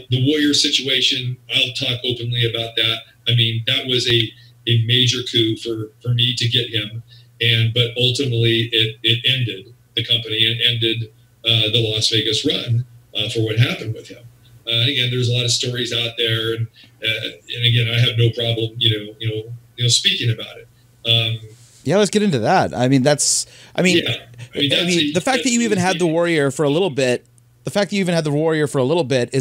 the Warrior situation, I'll talk openly about that. I mean, that was a major coup for me to get him. But ultimately it ended the company and ended the Las Vegas run for what happened with him. Again, there's a lot of stories out there, and again, I have no problem, speaking about it. Yeah, let's get into that. I mean, the fact that you even had the Warrior for a little bit, is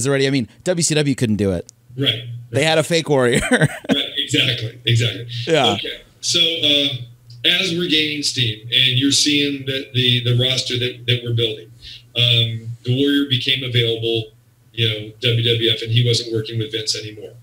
already, I mean, WCW couldn't do it. Right. They had a fake Warrior. Right. Exactly. Yeah. Okay. So, as we're gaining steam and you're seeing the roster that we're building, the Warrior became available, WWF, and he wasn't working with Vince anymore.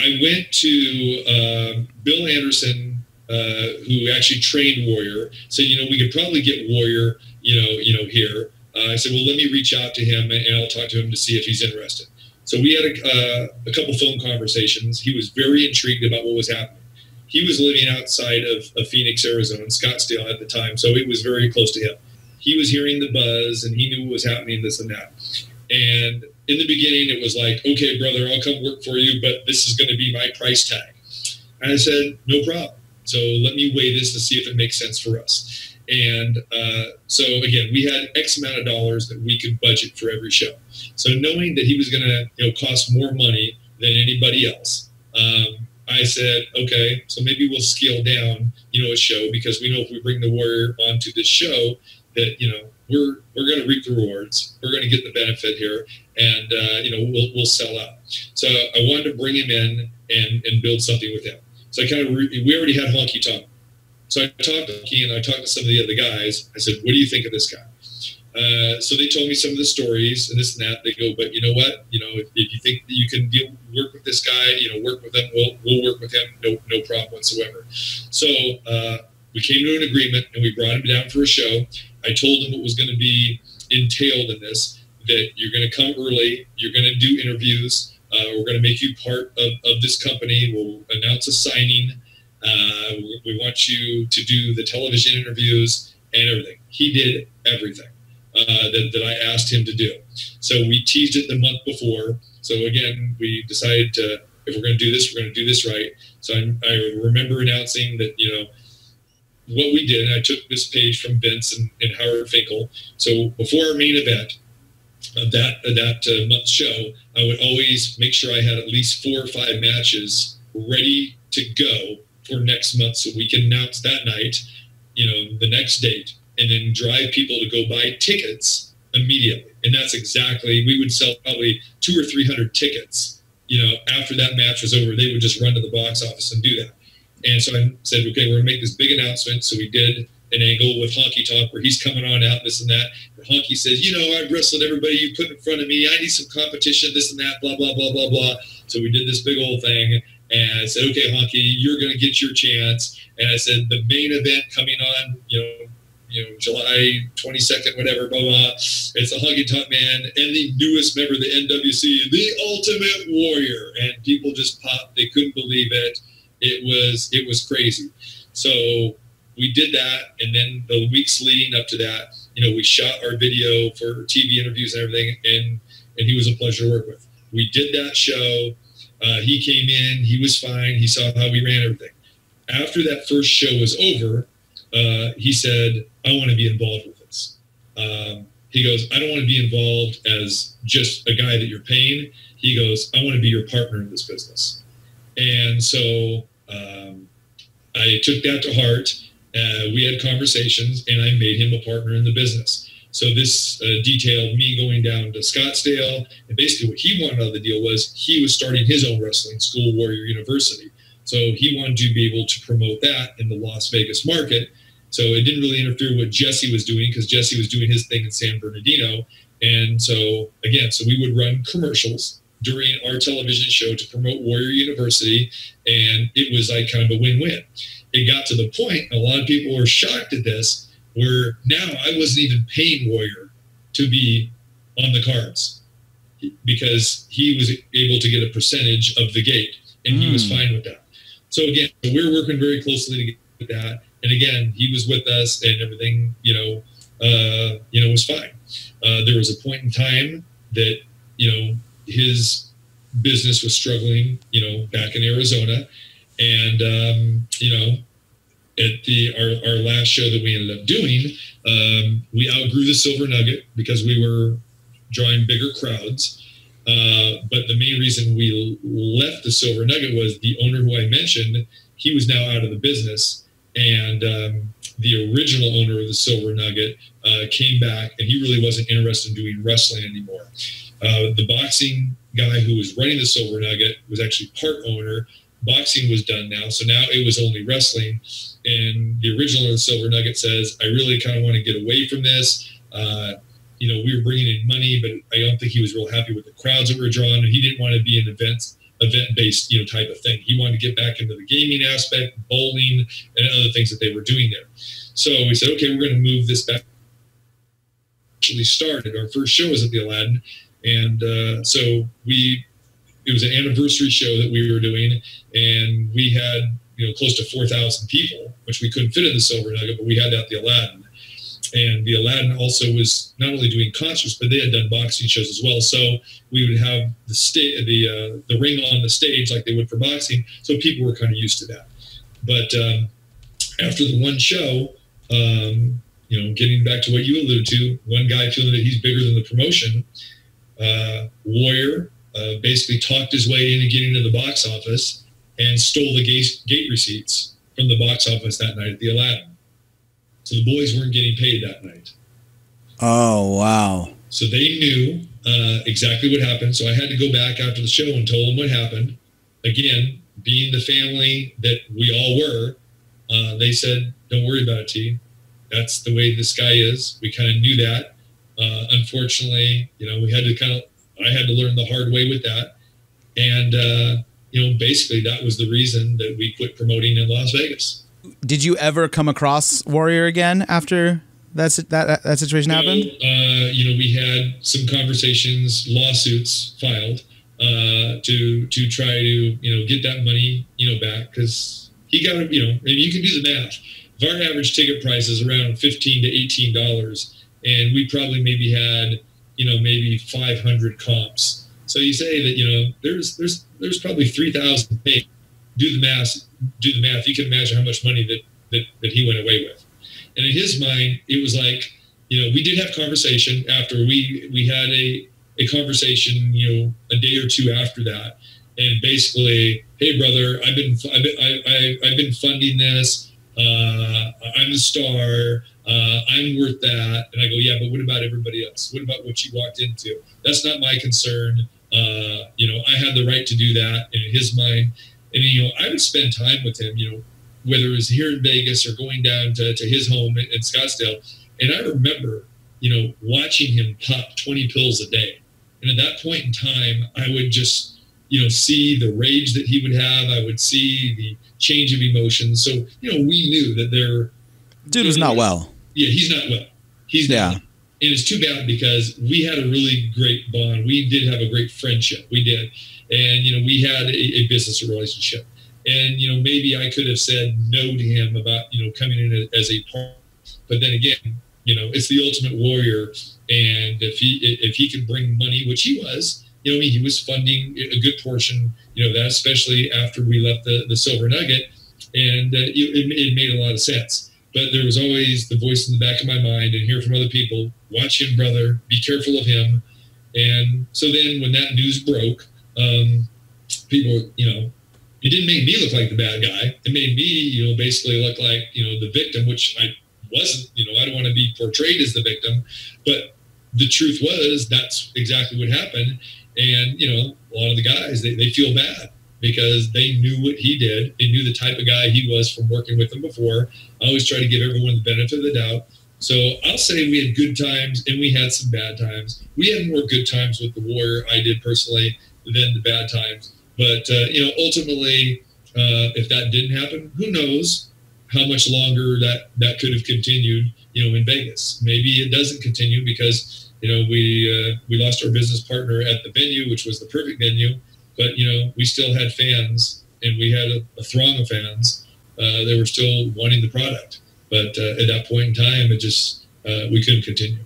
I went to Bill Anderson, who actually trained Warrior. Said, we could probably get Warrior, here. I said, well, let me reach out to him and I'll talk to him to see if he's interested. So we had a couple phone conversations. He was very intrigued about what was happening. He was living outside of Phoenix, Arizona, Scottsdale at the time, so it was very close to him. He was hearing the buzz, and he knew what was happening, this and that. And in the beginning, it was like, okay, brother, I'll come work for you, but this is going to be my price tag. And I said, no problem. So let me weigh this to see if it makes sense for us. And so, again, we had X amount of dollars that we could budget for every show. So knowing that he was going to cost more money than anybody else, I said, okay, so maybe we'll scale down, a show, because we know if we bring the Warrior onto this show that, we're going to reap the rewards. We're going to get the benefit here, and, we'll sell out. So I wanted to bring him in and build something with him. So we already had Honky Tonk. So I talked to Honky and I talked to some of the other guys. I said, what do you think of this guy? So they told me some of the stories and this and that. They go, but you know what? If you think that you can work with this guy, work with him, we'll work with him. No problem whatsoever. So we came to an agreement and we brought him down for a show. I told him what was going to be entailed in this, that you're going to come early, you're going to do interviews, we're going to make you part of this company, we'll announce a signing, we want you to do the television interviews and everything. He did everything that I asked him to do. So we teased it the month before. So again, we decided if we're going to do this, we're going to do this right. So I remember announcing that, what we did, and I took this page from Vince and Howard Finkel. So before our main event of that month's show, I would always make sure I had at least 4 or 5 matches ready to go for next month, so we can announce that night, the next date, and then drive people to go buy tickets immediately. And that's exactly, we would sell probably 200 or 300 tickets. After that match was over, they would just run to the box office and do that. And so I said, okay, we're going to make this big announcement. So we did an angle with Honky Tonk where he's coming on out, this and that. And Honky says, I've wrestled everybody you put in front of me. I need some competition, this and that, blah, blah, blah, blah, blah. So we did this big old thing. And I said, okay, Honky, you're going to get your chance. And I said, the main event coming on, July 22nd, whatever, blah, blah. It's the Honky Tonk Man and the newest member of the NWC, the Ultimate Warrior. And people just popped. They couldn't believe it. It was crazy. So we did that. And then the weeks leading up to that, we shot our video for TV interviews and everything. And he was a pleasure to work with. We did that show. He came in, he was fine. He saw how we ran everything. After that first show was over, he said, I want to be involved with this. He goes, I don't want to be involved as just a guy that you're paying. He goes, I want to be your partner in this business. And so I took that to heart. We had conversations, and I made him a partner in the business. So this detailed me going down to Scottsdale, and basically what he wanted out of the deal was he was starting his own wrestling school, Warrior University. So he wanted to be able to promote that in the Las Vegas market. So it didn't really interfere with what Jesse was doing, because Jesse was doing his thing in San Bernardino. And so, again, so we would run commercials during our television show to promote Warrior University, and it was like kind of a win-win. It got to the point, a lot of people were shocked at this, where now I wasn't even paying Warrior to be on the cards, because he was able to get a percentage of the gate, and he was fine with that. So again, we were working very closely to get that. And again, he was with us, and everything, was fine. There was a point in time that, his business was struggling, back in Arizona. And, at our last show that we ended up doing, we outgrew the Silver Nugget because we were drawing bigger crowds. But the main reason we left the Silver Nugget was the owner who I mentioned, he was now out of the business. And the original owner of the Silver Nugget came back, and he really wasn't interested in doing wrestling anymore. The boxing guy who was running the Silver Nugget was actually part owner. Boxing was done now, so now it was only wrestling. And the original of the Silver Nugget says, I really kind of want to get away from this. We were bringing in money, but I don't think he was real happy with the crowds that were drawn. And he didn't want to be an event-based, type of thing. He wanted to get back into the gaming aspect, bowling, and other things that they were doing there. So we said, okay, we're going to move this back. Actually started. Our first show was at the Aladdin. And it was an anniversary show that we were doing, and we had, close to 4,000 people, which we couldn't fit in the Silver Nugget, but we had that at the Aladdin. And the Aladdin also was not only doing concerts, but they had done boxing shows as well. So we would have the ring on the stage like they would for boxing. So people were kind of used to that. But after the one show, getting back to what you alluded to, one guy feeling that he's bigger than the promotion, Warrior basically talked his way into getting to the box office and stole the gate receipts from the box office that night at the Aladdin. So the boys weren't getting paid that night. Oh, wow. So they knew exactly what happened. So I had to go back after the show and told them what happened. Again, being the family that we all were, they said, don't worry about it, T. That's the way this guy is. We kind of knew that. Unfortunately, I had to learn the hard way with that. And, basically that was the reason that we quit promoting in Las Vegas. Did you ever come across Warrior again after that situation happened? We had some conversations, lawsuits filed to try to, get that money, back, because he got, and you can do the math. If our average ticket price is around $15 to $18, and we probably maybe had, maybe 500 comps. So you say that, there's probably 3,000 paid. Do the math. You can imagine how much money that he went away with. And in his mind, it was like, we did have conversation after we had a conversation, a day or two after that. And basically, hey brother, I've been funding this. I'm the star. I'm worth that. And I go, yeah, but what about everybody else? What about what you walked into? That's not my concern. I had the right to do that. And in his mind, and, I would spend time with him, whether it was here in Vegas or going down to his home in Scottsdale. And I remember, watching him pop 20 pills a day. And at that point in time, I would just, see the rage that he would have. I would see the change of emotions. So, we knew that dude was not well. Yeah, he's not well. He's not. And it's too bad because we had a really great bond. We did have a great friendship. We did. And, we had a business relationship. And, maybe I could have said no to him about, coming in as a partner. But then again, it's the Ultimate Warrior. And if he could bring money, which he was, he was funding a good portion, that especially after we left the Silver Nugget. And it made a lot of sense. But there was always the voice in the back of my mind and hear from other people, watch him, brother, be careful of him. And so then when that news broke, people, it didn't make me look like the bad guy. It made me, basically look like, the victim, which I wasn't, I don't want to be portrayed as the victim. But the truth was that's exactly what happened. And, a lot of the guys, they feel bad because they knew what he did. They knew the type of guy he was from working with him before. I always try to give everyone the benefit of the doubt. So I'll say we had good times and we had some bad times. We had more good times with the Warrior, I did personally, than the bad times. But, ultimately, if that didn't happen, who knows how much longer that could have continued, in Vegas. Maybe it doesn't continue because, we lost our business partner at the venue, which was the perfect venue. But, we still had fans and we had a throng of fans. They were still wanting the product. But at that point in time, it just, we couldn't continue.